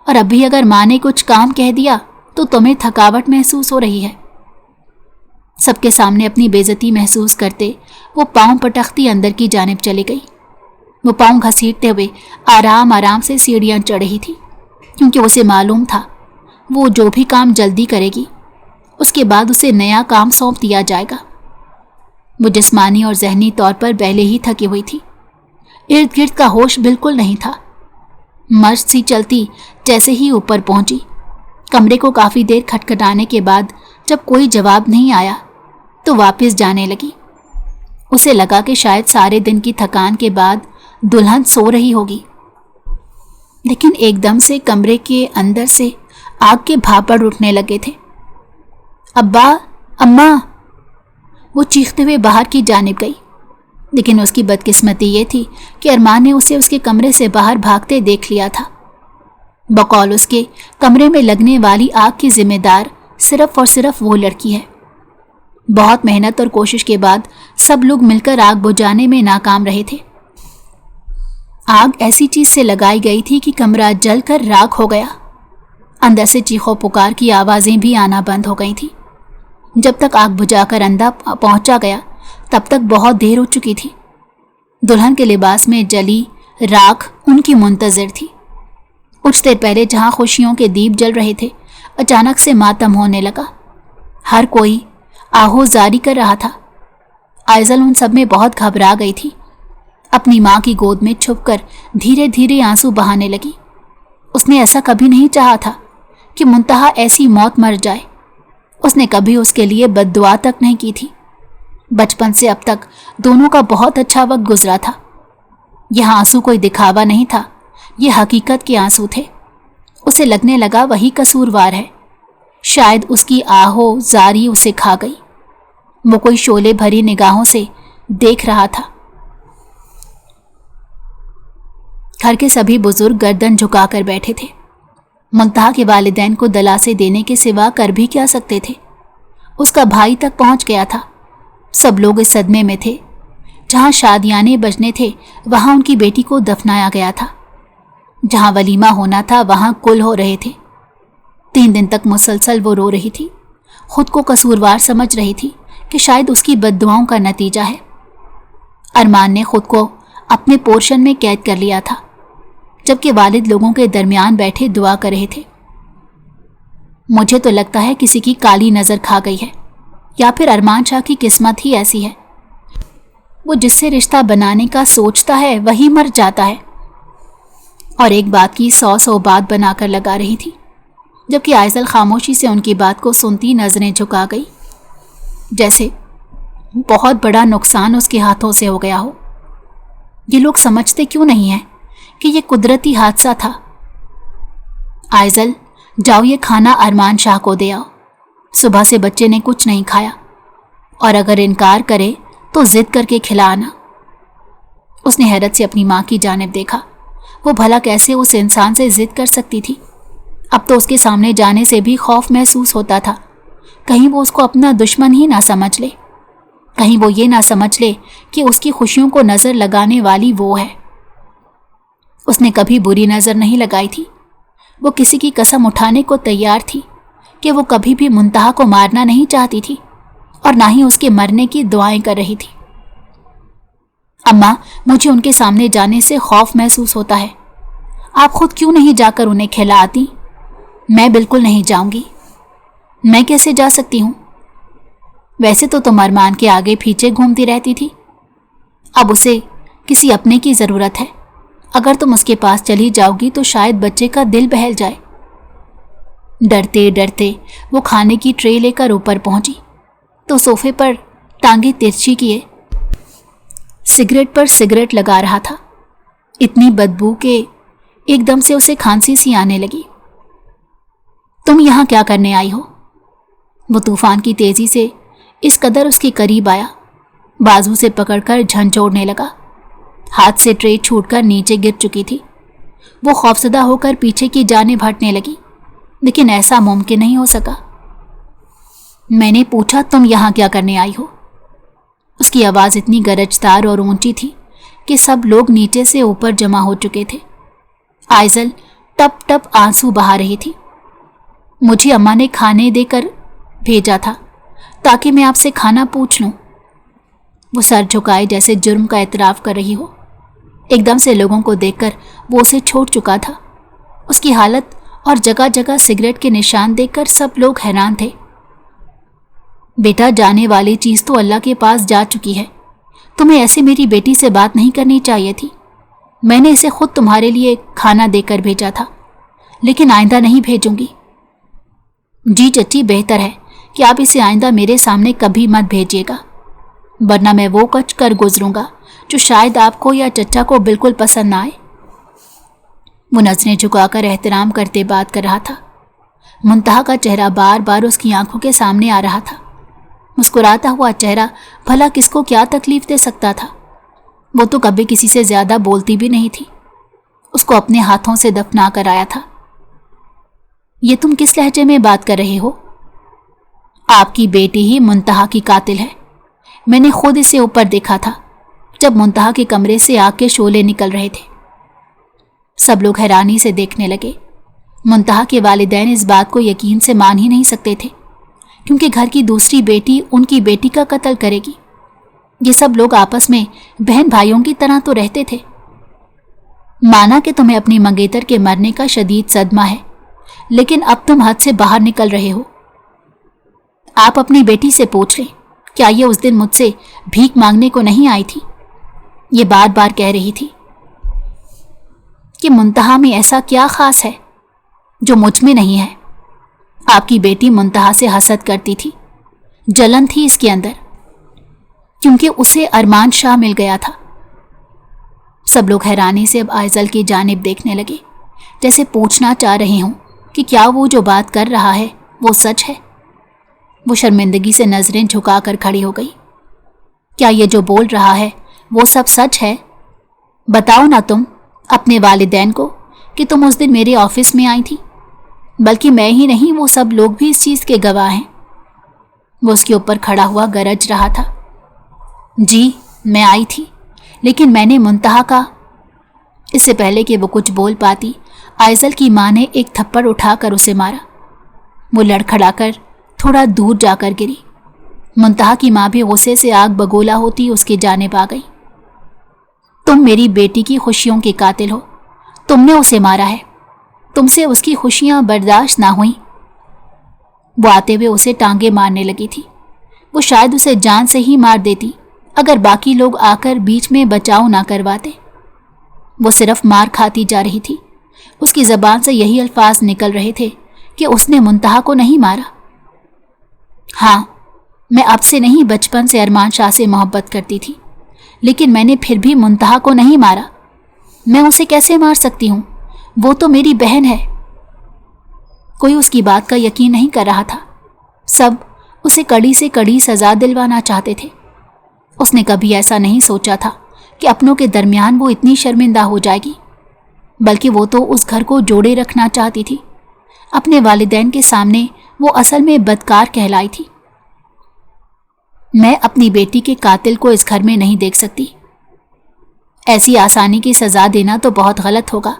اور ابھی اگر ماں نے کچھ کام کہہ دیا تو تمہیں تھکاوٹ محسوس ہو رہی ہے۔ سب کے سامنے اپنی بے عزتی محسوس کرتے وہ پاؤں پٹختی اندر کی جانب چلی گئی۔ وہ پاؤں گھسیٹتے ہوئے آرام آرام سے سیڑھیاں چڑھ رہی تھی، کیونکہ اسے معلوم تھا وہ جو بھی کام جلدی کرے گی اس کے بعد اسے نیا کام سونپ دیا جائے گا۔ وہ جسمانی اور ذہنی طور پر پہلے ہی تھکی ہوئی تھی۔ ارد گرد کا ہوش بالکل نہیں تھا۔ مشت سی چلتی جیسے ہی اوپر پہنچی، کمرے کو کافی دیر کھٹکھٹانے کے بعد جب کوئی جواب نہیں آیا تو واپس جانے لگی۔ اسے لگا کہ شاید سارے دن کی تھکان کے بعد دلہن سو رہی ہوگی، لیکن ایک دم سے کمرے کے اندر سے آگ کے بھاپڑ اٹھنے لگے تھے۔ ابا، اماں! وہ چیختے ہوئے باہر کی جانب گئی، لیکن اس کی بدقسمتی یہ تھی کہ ارمان نے اسے اس کے کمرے سے باہر بھاگتے دیکھ لیا تھا۔ بقول اس کے کمرے میں لگنے والی آگ کی ذمہ دار صرف اور صرف وہ لڑکی ہے۔ بہت محنت اور کوشش کے بعد سب لوگ مل کر آگ بجھانے میں ناکام رہے تھے۔ آگ ایسی چیز سے لگائی گئی تھی کہ کمرہ جل کر راکھ ہو گیا۔ اندر سے چیخو پکار کی آوازیں بھی آنا بند ہو گئی تھیں۔ جب تک آگ بجھا کر اندر پہنچا گیا تب تک بہت دیر ہو چکی تھی۔ دلہن کے لباس میں جلی راکھ ان کی منتظر تھی۔ کچھ دیر پہلے جہاں خوشیوں کے دیپ جل رہے تھے، اچانک سے ماتم ہونے لگا۔ ہر کوئی آہو زاری کر رہا تھا۔ آئزل ان سب میں بہت گھبرا گئی تھی۔ اپنی ماں کی گود میں چھپ کر دھیرے دھیرے آنسو بہانے لگی۔ اس نے ایسا کبھی نہیں چاہا تھا کہ منتہا ایسی موت مر جائے۔ اس نے کبھی اس کے لیے بد دعا تک نہیں کی تھی۔ بچپن سے اب تک دونوں کا بہت اچھا وقت گزرا تھا۔ یہ آنسو کوئی دکھاوا نہیں تھا، یہ حقیقت کے آنسو تھے۔ اسے لگنے لگا وہی قصوروار ہے۔ شاید اس کی آہو زاری اسے کھا گئی۔ وہ کوئی شعلے بھری نگاہوں سے دیکھ رہا تھا۔ گھر کے سبھی بزرگ گردن جھکا کر بیٹھے تھے۔ منتہا کے والدین کو دلاسے دینے کے سوا کر بھی کیا سکتے تھے؟ اس کا بھائی تک پہنچ گیا تھا۔ سب لوگ اس صدمے میں تھے۔ جہاں شادیانے بجنے تھے وہاں ان کی بیٹی کو دفنایا گیا تھا۔ جہاں ولیمہ ہونا تھا وہاں کل ہو رہے تھے۔ 3 دن تک مسلسل وہ رو رہی تھی۔ خود کو قصوروار سمجھ رہی تھی کہ شاید اس کی بد دعاؤں کا نتیجہ ہے۔ ارمان نے خود کو اپنے پورشن میں قید کر لیا تھا، جبکہ والد لوگوں کے درمیان بیٹھے دعا کر رہے تھے۔ مجھے تو لگتا ہے کسی کی کالی نظر کھا گئی ہے، یا پھر ارمان شاہ کی قسمت ہی ایسی ہے۔ وہ جس سے رشتہ بنانے کا سوچتا ہے وہی مر جاتا ہے۔ اور ایک بات کی 100 بات بنا کر لگا رہی تھی، جبکہ آئزل خاموشی سے ان کی بات کو سنتی نظریں جھکا گئی، جیسے بہت بڑا نقصان اس کے ہاتھوں سے ہو گیا ہو۔ یہ لوگ سمجھتے کیوں نہیں ہیں کہ یہ قدرتی حادثہ تھا؟ آئزل، جاؤ یہ کھانا ارمان شاہ کو دے آؤ۔ صبح سے بچے نے کچھ نہیں کھایا، اور اگر انکار کرے تو ضد کر کے کھلانا۔ اس نے حیرت سے اپنی ماں کی جانب دیکھا۔ وہ بھلا کیسے اس انسان سے ضد کر سکتی تھی؟ اب تو اس کے سامنے جانے سے بھی خوف محسوس ہوتا تھا، کہیں وہ اس کو اپنا دشمن ہی نہ سمجھ لے، کہیں وہ یہ نہ سمجھ لے کہ اس کی خوشیوں کو نظر لگانے والی وہ ہے۔ اس نے کبھی بری نظر نہیں لگائی تھی۔ وہ کسی کی قسم اٹھانے کو تیار تھی کہ وہ کبھی بھی منتہا کو مارنا نہیں چاہتی تھی، اور نہ ہی اس کے مرنے کی دعائیں کر رہی تھی۔ اماں، مجھے ان کے سامنے جانے سے خوف محسوس ہوتا ہے۔ آپ خود کیوں نہیں جا کر انہیں کھلا آتی؟ میں بالکل نہیں جاؤں گی۔ میں کیسے جا سکتی ہوں؟ ویسے تو تم ارمان کے آگے پیچھے گھومتی رہتی تھی، اب اسے کسی اپنے کی ضرورت ہے۔ اگر تم اس کے پاس چلی جاؤ گی تو شاید بچے کا دل بہل جائے۔ ڈرتے ڈرتے وہ کھانے کی ٹرے لے کر اوپر پہنچی تو صوفے پر ٹانگیں ترچھی کیے سگریٹ پر سگریٹ لگا رہا تھا۔ اتنی بدبو کہ ایک دم سے اسے کھانسی سی آنے لگی۔ تم یہاں کیا کرنے آئی ہو؟ وہ طوفان کی تیزی سے اس قدر اس کے قریب آیا، بازو سے پکڑ کر جھنجھوڑنے لگا۔ ہاتھ سے ٹرے چھوٹ کر نیچے گر چکی تھی۔ وہ خوفزدہ ہو کر پیچھے کی جانب ہٹنے لگی، لیکن ایسا ممکن نہیں ہو سکا۔ میں نے پوچھا تم یہاں کیا کرنے آئی ہو؟ اس کی آواز اتنی گرجدار اور اونچی تھی کہ سب لوگ نیچے سے اوپر جمع ہو چکے تھے۔ آئزل ٹپ ٹپ آنسو بہا رہی تھی۔ مجھے اماں نے کھانے دے کر بھیجا تھا تاکہ میں آپ سے کھانا پوچھ لوں۔ وہ سر جھکائے جیسے جرم کا اعتراف کر رہی ہو۔ ایک دم سے لوگوں کو دیکھ کر وہ اسے چھوڑ چکا تھا۔ اس کی حالت اور جگہ جگہ سگریٹ کے نشان دیکھ کر سب لوگ حیران تھے۔ بیٹا، جانے والی چیز تو اللہ کے پاس جا چکی ہے۔ تمہیں ایسے میری بیٹی سے بات نہیں کرنی چاہیے تھی۔ میں نے اسے خود تمہارے لیے کھانا دے کر بھیجا تھا، لیکن آئندہ نہیں بھیجوں گی۔ جی چچی، بہتر ہے کہ آپ اسے آئندہ میرے سامنے کبھی مت بھیجیے گا، ورنہ میں وہ کچھ کر گزروں گا جو شاید آپ کو یا چچا کو بالکل پسند نہ آئے۔ وہ نظریں جھکا کر احترام کرتے بات کر رہا تھا۔ منتہا کا چہرہ بار بار اس کی آنکھوں کے سامنے آ رہا تھا۔ مسکراتا ہوا چہرہ بھلا کس کو کیا تکلیف دے سکتا تھا؟ وہ تو کبھی کسی سے زیادہ بولتی بھی نہیں تھی۔ اس کو اپنے ہاتھوں سے دفنا کر آیا تھا۔ یہ تم کس لہجے میں بات کر رہے ہو؟ آپ کی بیٹی ہی منتہا کی قاتل ہے. میں نے خود اسے اوپر دیکھا تھا جب منتہا کے کمرے سے آگ کے شعلے نکل رہے تھے. سب لوگ حیرانی سے دیکھنے لگے. منتہا کے والدین اس بات کو یقین سے مان ہی نہیں سکتے تھے کیونکہ گھر کی دوسری بیٹی ان کی بیٹی کا قتل کرے گی. یہ سب لوگ آپس میں بہن بھائیوں کی طرح تو رہتے تھے. مانا کہ تمہیں اپنی منگیتر کے مرنے کا شدید صدمہ ہے لیکن اب تم حد سے باہر نکل رہے ہو. آپ اپنی بیٹی سے پوچھ لیں کیا یہ اس دن مجھ سے بھیک مانگنے کو نہیں آئی تھی. یہ بار بار کہہ رہی تھی کہ منتہا میں ایسا کیا خاص ہے جو مجھ میں نہیں ہے. آپ کی بیٹی منتہا سے حسد کرتی تھی. جلن تھی اس کے اندر کیونکہ اسے ارمان شاہ مل گیا تھا. سب لوگ حیرانی سے اب آئزل کی جانب دیکھنے لگے جیسے پوچھنا چاہ رہے ہوں کہ کیا وہ جو بات کر رہا ہے وہ سچ ہے. وہ شرمندگی سے نظریں جھکا کر کھڑی ہو گئی. کیا یہ جو بول رہا ہے وہ سب سچ ہے؟ بتاؤ نا تم اپنے والدین کو کہ تم اس دن میرے آفس میں آئی تھی. بلکہ میں ہی نہیں وہ سب لوگ بھی اس چیز کے گواہ ہیں. وہ اس کے اوپر کھڑا ہوا گرج رہا تھا. جی میں آئی تھی لیکن میں نے منتہا کا. اس سے پہلے کہ وہ کچھ بول پاتی آئزل کی ماں نے ایک تھپڑ اٹھا کر اسے مارا. وہ لڑکھڑا کر تھوڑا دور جا کر گری. منتہا کی ماں بھی غصے سے آگ بگولا ہوتی اس کی جانب آ گئی. تم میری بیٹی کی خوشیوں کے قاتل ہو. تم نے اسے مارا ہے. تم سے اس کی خوشیاں برداشت نہ ہوئیں. وہ آتے ہوئے اسے ٹانگیں مارنے لگی تھی. وہ شاید اسے جان سے ہی مار دیتی اگر باقی لوگ آ کر بیچ میں بچاؤ نہ کرواتے. وہ صرف مار کھاتی جا رہی تھی. اس کی زبان سے یہی الفاظ نکل رہے تھے کہ اس نے منتہا کو نہیں مارا. ہاں میں اب سے نہیں بچپن سے ارمان شاہ سے محبت کرتی تھی لیکن میں نے پھر بھی منتہا کو نہیں مارا. میں اسے کیسے مار سکتی ہوں؟ وہ تو میری بہن ہے. کوئی اس کی بات کا یقین نہیں کر رہا تھا. سب اسے کڑی سے کڑی سزا دلوانا چاہتے تھے. اس نے کبھی ایسا نہیں سوچا تھا کہ اپنوں کے درمیان وہ اتنی شرمندہ ہو جائے گی. بلکہ وہ تو اس گھر کو جوڑے رکھنا چاہتی تھی. اپنے والدین کے سامنے وہ اصل میں بدکار کہلائی تھی. میں اپنی بیٹی کے قاتل کو اس گھر میں نہیں دیکھ سکتی. ایسی آسانی کی سزا دینا تو بہت غلط ہوگا.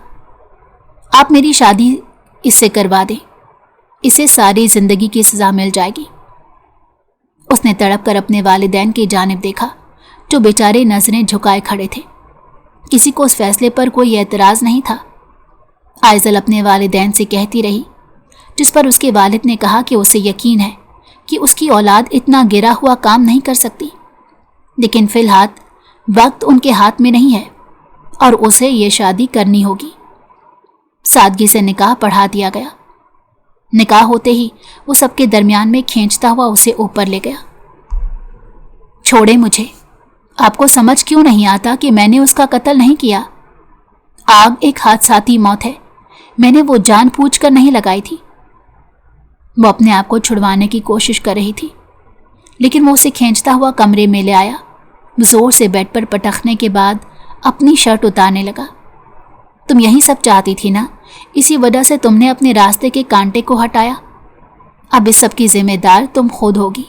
آپ میری شادی اس سے کروا دیں. اسے ساری زندگی کی سزا مل جائے گی. اس نے تڑپ کر اپنے والدین کی جانب دیکھا جو بیچارے نظریں جھکائے کھڑے تھے. کسی کو اس فیصلے پر کوئی اعتراض نہیں تھا. آئزل اپنے والدین سے کہتی رہی جس پر اس کے والد نے کہا کہ اسے یقین ہے کہ اس کی اولاد اتنا گرا ہوا کام نہیں کر سکتی لیکن فی الحال وقت ان کے ہاتھ میں نہیں ہے اور اسے یہ شادی کرنی ہوگی. سادگی سے نکاح پڑھا دیا گیا. نکاح ہوتے ہی وہ سب کے درمیان میں کھینچتا ہوا اسے اوپر لے گیا. چھوڑے مجھے. آپ کو سمجھ کیوں نہیں آتا کہ میں نے اس کا قتل نہیں کیا؟ آگ ایک حادثاتی موت ہے. میں نے وہ جان بوجھ کر نہیں لگائی تھی. وہ اپنے آپ کو چھڑوانے کی کوشش کر رہی تھی لیکن وہ اسے کھینچتا ہوا کمرے میں لے آیا. زور سے بیڈ پر پٹخنے کے بعد اپنی شرٹ اتارنے لگا. تم یہی سب چاہتی تھی نا, اسی وجہ سے تم نے اپنے راستے کے کانٹے کو ہٹایا. اب اس سب کی ذمہ دار تم خود ہوگی.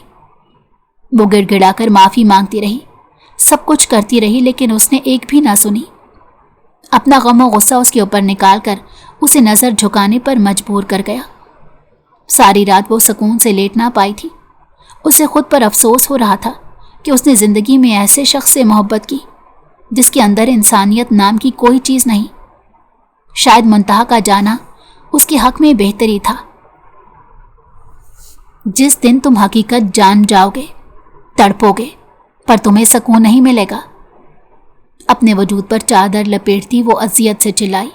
وہ گڑ گڑا کر معافی مانگتی رہی, سب کچھ کرتی رہی لیکن اس نے ایک بھی نہ سنی. اپنا غم و غصہ اس کے اوپر نکال کر اسے نظر جھکانے پر مجبور کر گیا. ساری رات وہ سکون سے لیٹ نہ پائی تھی. اسے خود پر افسوس ہو رہا تھا کہ اس نے زندگی میں ایسے شخص سے محبت کی جس کے اندر انسانیت نام کی کوئی چیز نہیں. شاید منتہا کا جانا اس کے حق میں بہتری تھا. جس دن تم حقیقت جان جاؤ گے تڑپو گے پر تمہیں سکون نہیں ملے گا. اپنے وجود پر چادر لپیٹتی وہ اذیت سے چلائی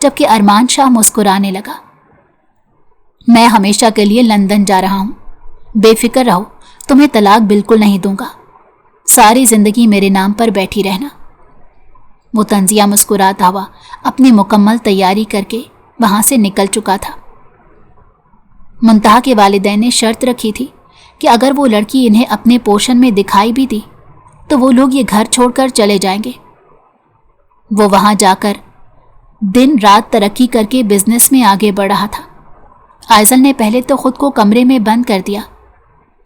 جبکہ ارمان شاہ مسکرانے لگا. میں ہمیشہ کے لیے لندن جا رہا ہوں. بے فکر رہو, تمہیں طلاق بالکل نہیں دوں گا. ساری زندگی میرے نام پر بیٹھی رہنا. وہ طنزیہ مسکراتا ہوا اپنی مکمل تیاری کر کے وہاں سے نکل چکا تھا. منتہا کے والدین نے شرط رکھی تھی کہ اگر وہ لڑکی انہیں اپنے پوشن میں دکھائی بھی دی تو وہ لوگ یہ گھر چھوڑ کر چلے جائیں گے. وہ وہاں جا کر دن رات ترقی کر کے بزنس میں آگے بڑھ رہا تھا. آئزل نے پہلے تو خود کو کمرے میں بند کر دیا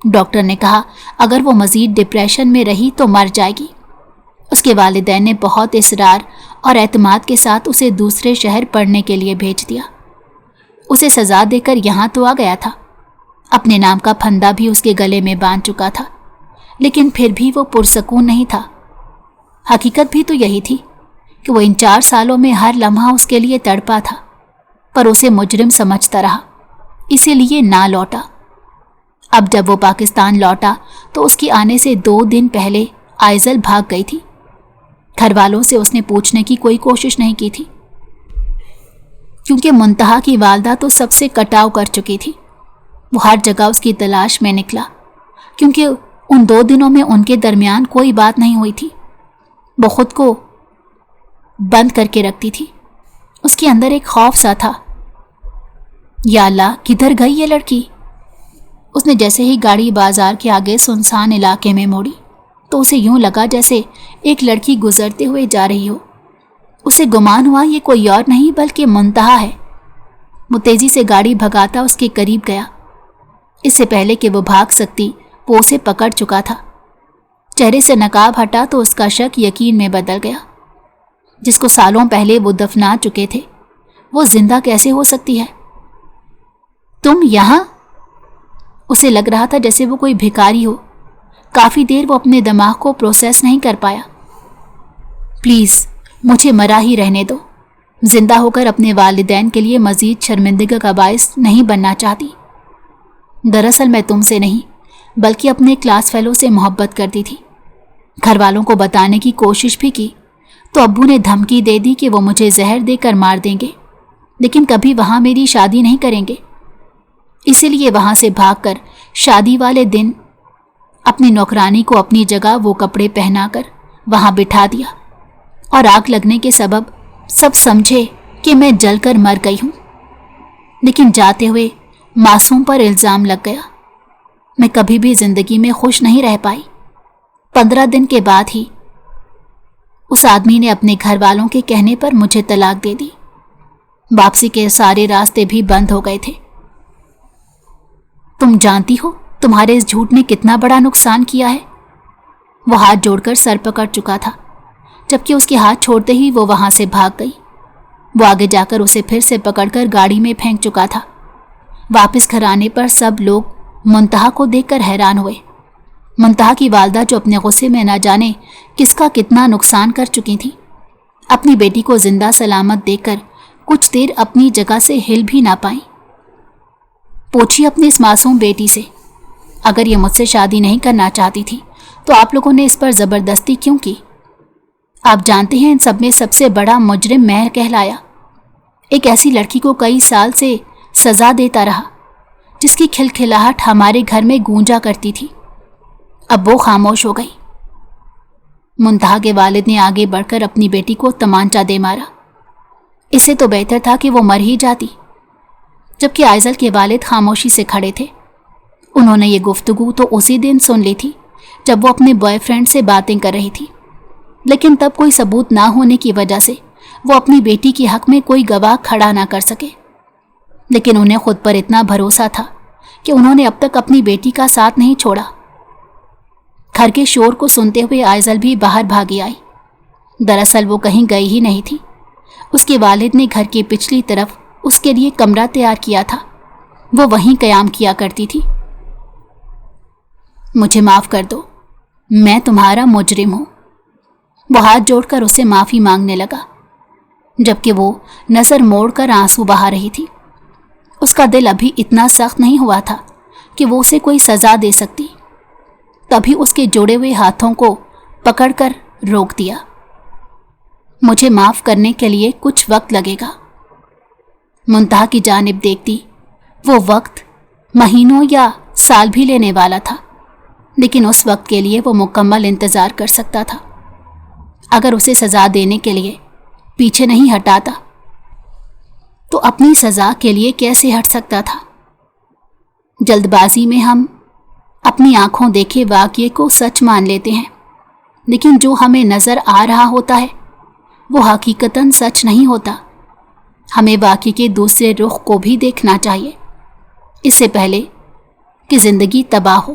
ڈاکٹر نے کہا اگر وہ مزید ڈپریشن میں رہی تو مر جائے گی۔ اس کے والدین نے بہت اصرار اور اعتماد کے ساتھ اسے دوسرے شہر پڑھنے کے لیے بھیج دیا۔ اسے سزا دے کر یہاں تو آ گیا تھا، اپنے نام کا پھندا بھی اس کے گلے میں باندھ چکا تھا، لیکن پھر بھی وہ پرسکون نہیں تھا۔ حقیقت بھی تو یہی تھی کہ وہ ان 4 سالوں میں ہر لمحہ اس کے لیے تڑپا تھا، پر اسے مجرم سمجھتا رہا، اسی لیے نہ لوٹا۔ اب جب وہ پاکستان لوٹا تو اس کے آنے سے 2 دن پہلے آئزل بھاگ گئی تھی۔ گھر والوں سے اس نے پوچھنے کی کوئی کوشش نہیں کی تھی، کیونکہ منتہا کی والدہ تو سب سے کٹاؤ کر چکی تھی۔ وہ ہر جگہ اس کی تلاش میں نکلا، کیونکہ ان 2 دنوں میں ان کے درمیان کوئی بات نہیں ہوئی تھی۔ وہ خود کو بند کر کے رکھتی تھی، اس کے اندر ایک خوف سا تھا۔ یا اللہ، کدھر گئی یہ لڑکی؟ اس نے جیسے ہی گاڑی بازار کے آگے سنسان علاقے میں موڑی تو اسے یوں لگا جیسے ایک لڑکی گزرتے ہوئے جا رہی ہو۔ اسے گمان ہوا یہ کوئی اور نہیں بلکہ منتہا ہے۔ وہ تیزی سے گاڑی بھگاتا اس کے قریب گیا۔ اس سے پہلے کہ وہ بھاگ سکتی وہ اسے پکڑ چکا تھا۔ چہرے سے نقاب ہٹا تو اس کا شک یقین میں بدل گیا۔ جس کو سالوں پہلے وہ دفنا چکے تھے، وہ زندہ کیسے ہو سکتی ہے؟ تم یہاں؟ اسے لگ رہا تھا جیسے وہ کوئی بھکاری ہو۔ کافی دیر وہ اپنے دماغ کو پروسیس نہیں کر پایا۔ پلیز مجھے مرا ہی رہنے دو، زندہ ہو کر اپنے والدین کے لیے مزید شرمندگی کا باعث نہیں بننا چاہتی۔ دراصل میں تم سے نہیں بلکہ اپنے کلاس فیلو سے محبت کرتی تھی۔ گھر والوں کو بتانے کی کوشش بھی کی تو ابو نے دھمکی دے دی کہ وہ مجھے زہر دے کر مار دیں گے، لیکن کبھی وہاں میری شادی نہیں کریں گے۔ اسی لیے وہاں سے بھاگ کر شادی والے دن اپنی نوکرانی کو اپنی جگہ وہ کپڑے پہنا کر وہاں بٹھا دیا، اور آگ لگنے کے سبب سب سمجھے کہ میں جل کر مر گئی ہوں، لیکن جاتے ہوئے معصوم پر الزام لگ گیا۔ میں کبھی بھی زندگی میں خوش نہیں رہ پائی۔ 15 دن کے بعد ہی اس آدمی نے اپنے گھر والوں کے کہنے پر مجھے طلاق دے دی۔ واپسی کے سارے راستے بھی بند ہو گئے تھے۔ تم جانتی ہو تمہارے اس جھوٹ نے کتنا بڑا نقصان کیا ہے؟ وہ ہاتھ جوڑ کر سر پکڑ چکا تھا، جبکہ اس کے ہاتھ چھوڑتے ہی وہ وہاں سے بھاگ گئی۔ وہ آگے جا کر اسے پھر سے پکڑ کر گاڑی میں پھینک چکا تھا۔ واپس گھر آنے پر سب لوگ منتہا کو دیکھ کر حیران ہوئے۔ منتہا کی والدہ جو اپنے غصے میں نہ جانے کس کا کتنا نقصان کر چکی تھی، اپنی بیٹی کو زندہ سلامت دیکھ کر کچھ دیر اپنی جگہ سے ہل بھی نہ پائیں۔ پوچھی اپنی اس معصوم بیٹی سے، اگر یہ مجھ سے شادی نہیں کرنا چاہتی تھی تو آپ لوگوں نے اس پر زبردستی کیوں کی؟ آپ جانتے ہیں ان سب میں سب سے بڑا مجرم میں کہلایا۔ ایک ایسی لڑکی کو کئی سال سے سزا دیتا رہا جس کی کھلکھلاہٹ ہمارے گھر میں گونجا کرتی تھی۔ اب وہ خاموش ہو گئی۔ منتہا کے والد نے آگے بڑھ کر اپنی بیٹی کو تمانچہ دے مارا۔ اس سے تو بہتر تھا کہ وہ مر ہی جاتی۔ جبکہ آئزل کے والد خاموشی سے کھڑے تھے۔ انہوں نے یہ گفتگو تو اسی دن سن لی تھی جب وہ اپنے بوائے فرینڈ سے باتیں کر رہی تھی، لیکن تب کوئی ثبوت نہ ہونے کی وجہ سے وہ اپنی بیٹی کے حق میں کوئی گواہ کھڑا نہ کر سکے۔ لیکن انہیں خود پر اتنا بھروسہ تھا کہ انہوں نے اب تک اپنی بیٹی کا ساتھ نہیں چھوڑا۔ گھر کے شور کو سنتے ہوئے آئزل بھی باہر بھاگی آئی۔ دراصل وہ کہیں گئی ہی نہیں تھی۔ اس کے والد نے گھر کی پچھلی طرف اس کے لیے کمرہ تیار کیا تھا، وہ وہیں قیام کیا کرتی تھی۔ مجھے معاف کر دو، میں تمہارا مجرم ہوں۔ وہ ہاتھ جوڑ کر اسے معافی مانگنے لگا، جبکہ وہ نظر موڑ کر آنسو بہا رہی تھی۔ اس کا دل ابھی اتنا سخت نہیں ہوا تھا کہ وہ اسے کوئی سزا دے سکتی۔ تبھی اس کے جوڑے ہوئے ہاتھوں کو پکڑ کر روک دیا۔ مجھے معاف کرنے کے لیے کچھ وقت لگے گا۔ منتہا کی جانب دیکھتی، وہ وقت مہینوں یا سال بھی لینے والا تھا، لیکن اس وقت کے لیے وہ مکمل انتظار کر سکتا تھا۔ اگر اسے سزا دینے کے لیے پیچھے نہیں ہٹاتا تو اپنی سزا کے لیے کیسے ہٹ سکتا تھا؟ جلد بازی میں ہم اپنی آنکھوں دیکھے واقعے کو سچ مان لیتے ہیں، لیکن جو ہمیں نظر آ رہا ہوتا ہے وہ حقیقتاً سچ نہیں ہوتا۔ ہمیں واقعے کے دوسرے رخ کو بھی دیکھنا چاہیے، اس سے پہلے کہ زندگی تباہ ہو۔